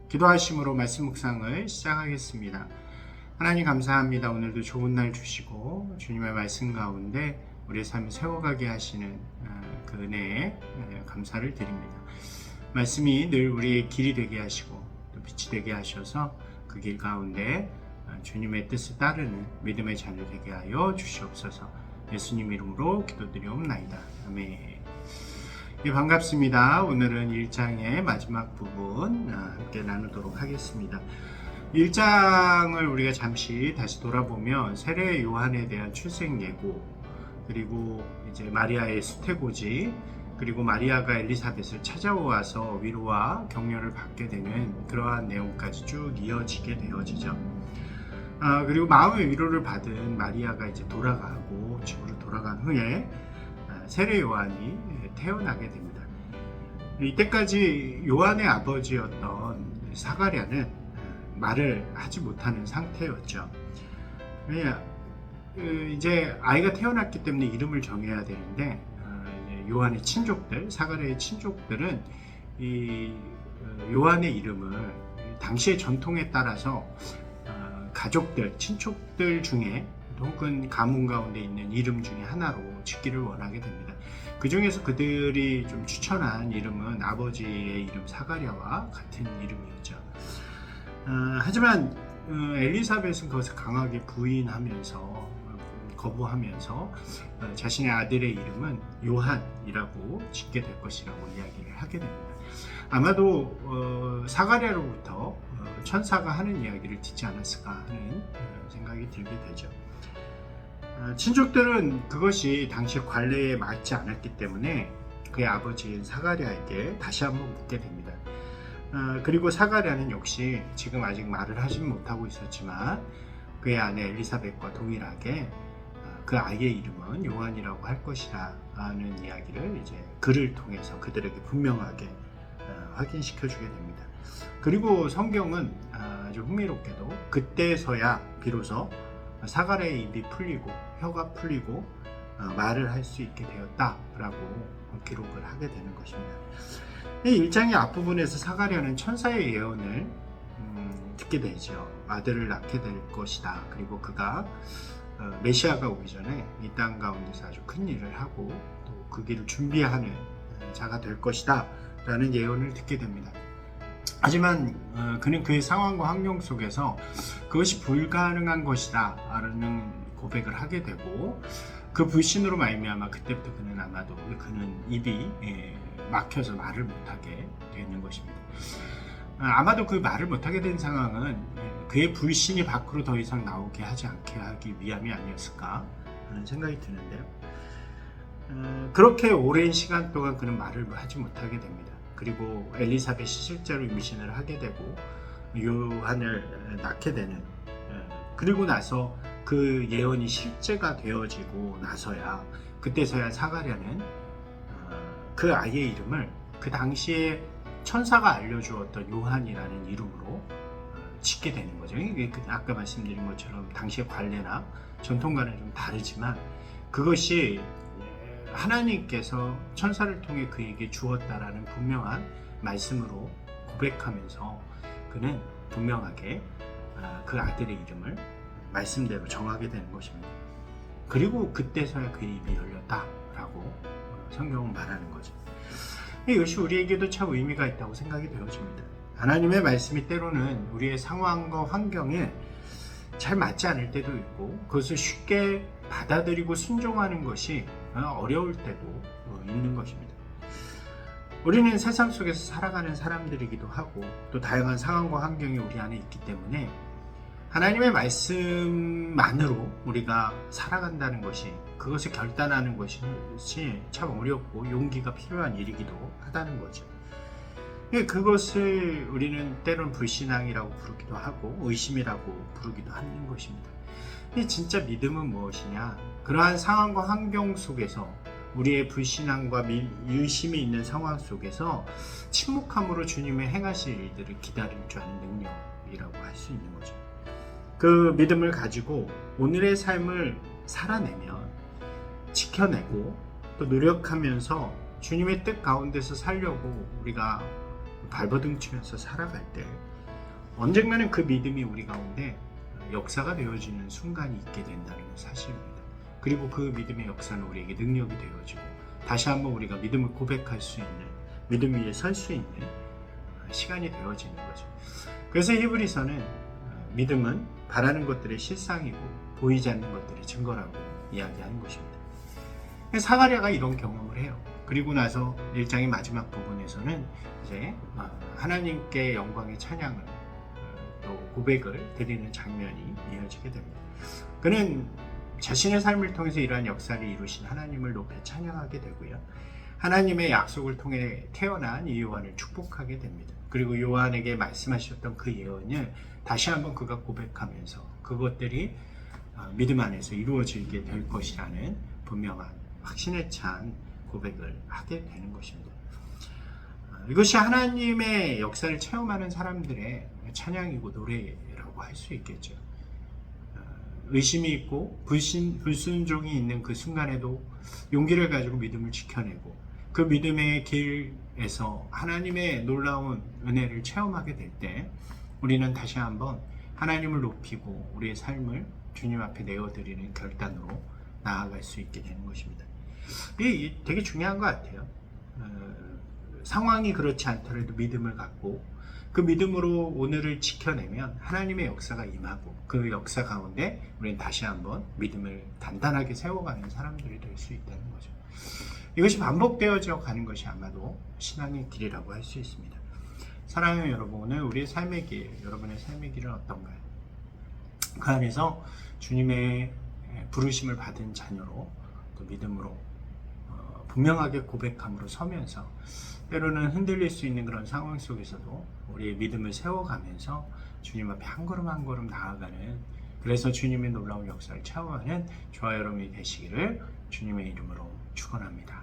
기도하심으로 말씀 묵상을 시작하겠습니다. 하나님 감사합니다. 오늘도 좋은 날 주시고 주님의 말씀 가운데 우리의 삶을 세워가게 하시는 그 은혜에 감사를 드립니다. 말씀이 늘 우리의 길이 되게 하시고 또 빛이 되게 하셔서 그 길 가운데 주님의 뜻을 따르는 믿음의 자녀 되게 하여 주시옵소서. 예수님 이름으로 기도드리옵나이다. 아멘. 예, 반갑습니다. 오늘은 1장의 마지막 부분 함께 나누도록 하겠습니다. 1장을 우리가 잠시 다시 돌아보면 세례 요한에 대한 출생 예고, 그리고 이제 마리아의 수태고지, 그리고 마리아가 엘리사벳을 찾아와서 위로와 격려를 받게 되는 그러한 내용까지 쭉 이어지게 되어지죠. 그리고 마음의 위로를 받은 마리아가 이제 돌아가고 집으로 돌아간 후에 세례 요한이 태어나게 됩니다. 이때까지 요한의 아버지였던 사가랴는 말을 하지 못하는 상태였죠. 왜냐, 이제 아이가 태어났기 때문에 이름을 정해야 되는데 요한의 친족들, 사가랴의 친족들은 이 요한의 이름을 당시의 전통에 따라서 가족들, 친족들 중에 혹은 가문 가운데 있는 이름 중에 하나로 짓기를 원하게 됩니다. 그 중에서 그들이 좀 추천한 이름은 아버지의 이름 사가랴와 같은 이름이었죠. 하지만 엘리사벳은 그것을 강하게 부인하면서 거부하면서 자신의 아들의 이름은 요한이라고 짓게 될 것이라고 이야기를 하게 됩니다. 아마도 사가랴로부터 천사가 하는 이야기를 듣지 않았을까 하는 생각이 들게 되죠. 친족들은 그것이 당시 관례에 맞지 않았기 때문에 그의 아버지인 사가랴에게 다시 한번 묻게 됩니다. 그리고 사가랴는 역시 지금 아직 말을 하진 못하고 있었지만 그의 아내 엘리사벳과 동일하게 그 아이의 이름은 요한이라고 할 것이라는 이야기를 이제 글을 통해서 그들에게 분명하게 확인시켜 주게 됩니다. 그리고 성경은 아주 흥미롭게도 그때서야 비로소 사가랴의 입이 풀리고 혀가 풀리고 말을 할 수 있게 되었다라고 기록을 하게 되는 것입니다. 이 1장의 앞부분에서 사가랴는 천사의 예언을 듣게 되죠. 아들을 낳게 될 것이다. 그리고 그가 메시아가 오기 전에 이 땅 가운데서 아주 큰 일을 하고 또 그 길을 준비하는 자가 될 것이다 라는 예언을 듣게 됩니다. 하지만 그는 그의 상황과 환경 속에서 그것이 불가능한 것이다 라는 고백을 하게 되고 그 불신으로 말미암아 그때부터 그는 아마도 그는 입이 막혀서 말을 못하게 되는 것입니다. 아마도 그 말을 못하게 된 상황은 그의 불신이 밖으로 더 이상 나오게 하지 않게 하기 위함이 아니었을까 하는 생각이 드는데요. 그렇게 오랜 시간 동안 그는 말을 하지 못하게 됩니다. 그리고 엘리사벳이 실제로 임신을 하게 되고 요한을 낳게 되는, 그리고 나서 그 예언이 실제가 되어지고 나서야 그때서야 사가랴는 그 아이의 이름을 그 당시에 천사가 알려주었던 요한이라는 이름으로 짓게 되는 거죠. 이게 아까 말씀드린 것처럼 당시의 관례나 전통과는 좀 다르지만 그것이 하나님께서 천사를 통해 그에게 주었다라는 분명한 말씀으로 고백하면서 그는 분명하게 그 아들의 이름을 말씀대로 정하게 되는 것입니다. 그리고 그때서야 그의 입이 열렸다라고 성경은 말하는 거죠. 이것이 우리에게도 참 의미가 있다고 생각이 되어집니다. 하나님의 말씀이 때로는 우리의 상황과 환경에 잘 맞지 않을 때도 있고 그것을 쉽게 받아들이고 순종하는 것이 어려울 때도 있는 것입니다. 우리는 세상 속에서 살아가는 사람들이기도 하고 또 다양한 상황과 환경이 우리 안에 있기 때문에 하나님의 말씀만으로 우리가 살아간다는 것이, 그것을 결단하는 것이 참 어렵고 용기가 필요한 일이기도 하다는 거죠. 그것을 우리는 때로는 불신앙이라고 부르기도 하고 의심이라고 부르기도 하는 것입니다. 진짜 믿음은 무엇이냐? 그러한 상황과 환경 속에서 우리의 불신앙과 의심이 있는 상황 속에서 침묵함으로 주님의 행하실 일들을 기다릴 줄 아는 능력이라고 할 수 있는 거죠. 그 믿음을 가지고 오늘의 삶을 살아내면, 지켜내고 또 노력하면서 주님의 뜻 가운데서 살려고 우리가 발버둥 치면서 살아갈 때 언젠가는 그 믿음이 우리 가운데 역사가 되어지는 순간이 있게 된다는 사실입니다. 그리고 그 믿음의 역사는 우리에게 능력이 되어지고 다시 한번 우리가 믿음을 고백할 수 있는, 믿음 위에 설 수 있는 시간이 되어지는 거죠. 그래서 히브리서는 믿음은 바라는 것들의 실상이고 보이지 않는 것들의 증거라고 이야기하는 것입니다. 사가랴가 이런 경험을 해요. 그리고 나서 1장의 마지막 부분에서는 이제 하나님께 영광의 찬양을 또 고백을 드리는 장면이 이어지게 됩니다. 그는 자신의 삶을 통해서 이러한 역사를 이루신 하나님을 높여 찬양하게 되고요. 하나님의 약속을 통해 태어난 이 요한을 축복하게 됩니다. 그리고 요한에게 말씀하셨던 그 예언을 다시 한번 그가 고백하면서 그것들이 믿음 안에서 이루어지게 될 것이라는 분명한 확신에 찬 고백을 하게 되는 것입니다. 이것이 하나님의 역사를 체험하는 사람들의 찬양이고 노래라고 할 수 있겠죠. 의심이 있고 불순종이 있는 그 순간에도 용기를 가지고 믿음을 지켜내고 그 믿음의 길에서 하나님의 놀라운 은혜를 체험하게 될 때 우리는 다시 한번 하나님을 높이고 우리의 삶을 주님 앞에 내어드리는 결단으로 나아갈 수 있게 되는 것입니다. 이게 되게 중요한 것 같아요. 상황이 그렇지 않더라도 믿음을 갖고 그 믿음으로 오늘을 지켜내면 하나님의 역사가 임하고 그 역사 가운데 우리는 다시 한번 믿음을 단단하게 세워가는 사람들이 될 수 있다는 거죠. 이것이 반복되어져 가는 것이 아마도 신앙의 길이라고 할 수 있습니다. 사랑하는 여러분, 오늘 우리의 삶의 길, 여러분의 삶의 길은 어떤가요? 그 안에서 주님의 부르심을 받은 자녀로 또 믿음으로 분명하게 고백함으로 서면서 때로는 흔들릴 수 있는 그런 상황 속에서도 우리의 믿음을 세워가면서 주님 앞에 한 걸음 한 걸음 나아가는, 그래서 주님의 놀라운 역사를 체험하는 저와 여러분이 되시기를 주님의 이름으로 축원합니다.